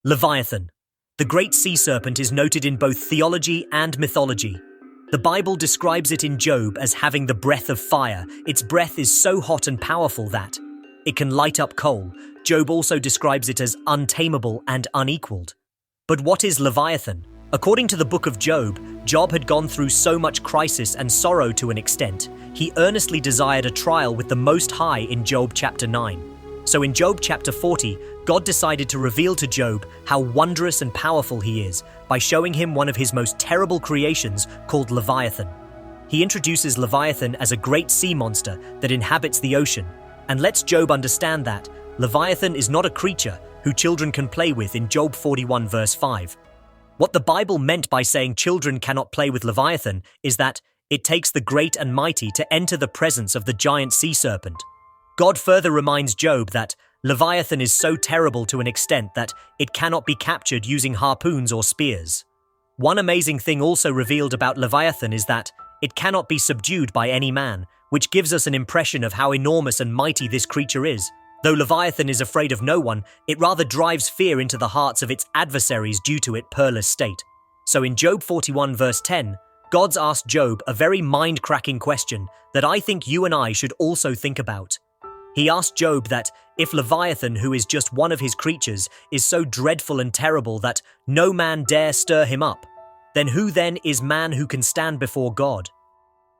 Leviathan. The great sea serpent is noted in both theology and mythology. The Bible describes it in Job as having the breath of fire. Its breath is so hot and powerful that it can light up coal. Job also describes it as untamable and unequaled. But what is Leviathan? According to the book of Job, Job had gone through so much crisis and sorrow to an extent, he earnestly desired a trial with the Most High in Job chapter 9. So in Job chapter 40, God decided to reveal to Job how wondrous and powerful he is by showing him one of his most terrible creations called Leviathan. He introduces Leviathan as a great sea monster that inhabits the ocean and lets Job understand that Leviathan is not a creature who children can play with in Job 41 verse 5. What the Bible meant by saying children cannot play with Leviathan is that it takes the great and mighty to enter the presence of the giant sea serpent. God further reminds Job that Leviathan is so terrible to an extent that it cannot be captured using harpoons or spears. One amazing thing also revealed about Leviathan is that it cannot be subdued by any man, which gives us an impression of how enormous and mighty this creature is. Though Leviathan is afraid of no one, it rather drives fear into the hearts of its adversaries due to its perilous state. So in Job 41 verse 10, God asked Job a very mind-cracking question that I think you and I should also think about. He asked Job that if Leviathan, who is just one of his creatures, is so dreadful and terrible that no man dare stir him up, then who then is man who can stand before God?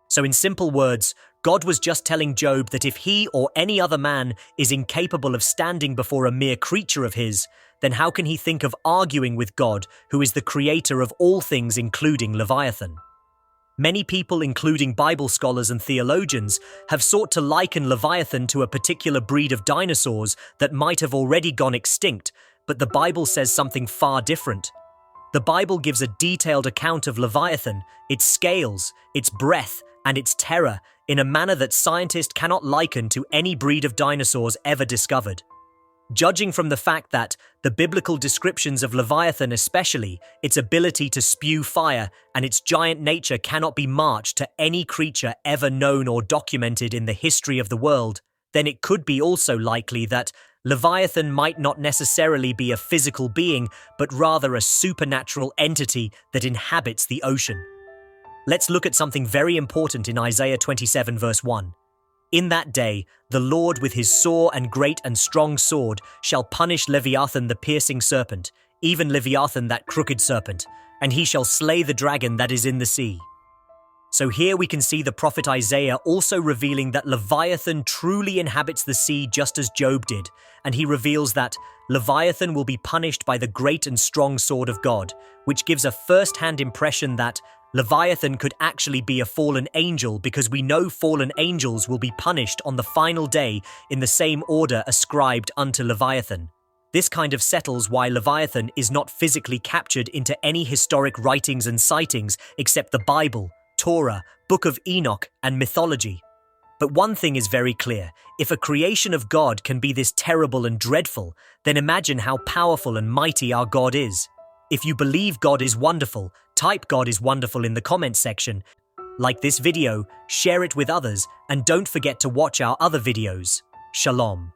So in simple words, God was just telling Job that if he or any other man is incapable of standing before a mere creature of his, then how can he think of arguing with God, who is the creator of all things, including Leviathan? Many people, including Bible scholars and theologians, have sought to liken Leviathan to a particular breed of dinosaurs that might have already gone extinct, but the Bible says something far different. The Bible gives a detailed account of Leviathan, its scales, its breath, and its terror in a manner that scientists cannot liken to any breed of dinosaurs ever discovered. Judging from the fact that the biblical descriptions of Leviathan, especially its ability to spew fire and its giant nature, cannot be matched to any creature ever known or documented in the history of the world, then it could be also likely that Leviathan might not necessarily be a physical being, but rather a supernatural entity that inhabits the ocean. Let's look at something very important in Isaiah 27 verse 1. In that day, the Lord with his sore and great and strong sword shall punish Leviathan the piercing serpent, even Leviathan that crooked serpent, and he shall slay the dragon that is in the sea. So here we can see the prophet Isaiah also revealing that Leviathan truly inhabits the sea just as Job did, and he reveals that Leviathan will be punished by the great and strong sword of God, which gives a first-hand impression that Leviathan could actually be a fallen angel, because we know fallen angels will be punished on the final day in the same order ascribed unto Leviathan. This kind of settles why Leviathan is not physically captured into any historic writings and sightings except the Bible, Torah, Book of Enoch, and mythology. But one thing is very clear: if a creation of God can be this terrible and dreadful, then imagine how powerful and mighty our God is. If you believe God is wonderful, type God is wonderful in the comments section. Like this video, share it with others, and don't forget to watch our other videos. Shalom.